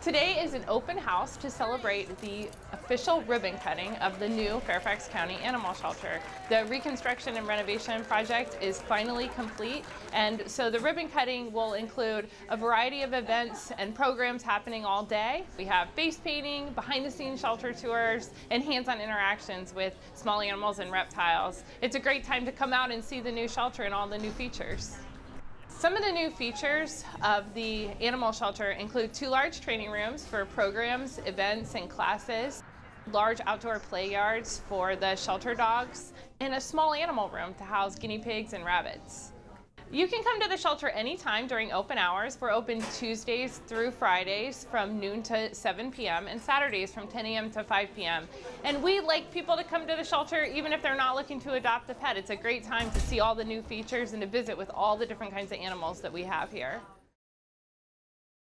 Today is an open house to celebrate the official ribbon cutting of the new Fairfax County Animal Shelter. The reconstruction and renovation project is finally complete, and so the ribbon cutting will include a variety of events and programs happening all day. We have face painting, behind-the-scenes shelter tours, and hands-on interactions with small animals and reptiles. It's a great time to come out and see the new shelter and all the new features. Some of the new features of the animal shelter include 2 large training rooms for programs, events, and classes, large outdoor play yards for the shelter dogs, and a small animal room to house guinea pigs and rabbits. You can come to the shelter anytime during open hours. We're open Tuesdays through Fridays from noon to 7 p.m. and Saturdays from 10 a.m. to 5 p.m. And we like people to come to the shelter even if they're not looking to adopt a pet. It's a great time to see all the new features and to visit with all the different kinds of animals that we have here.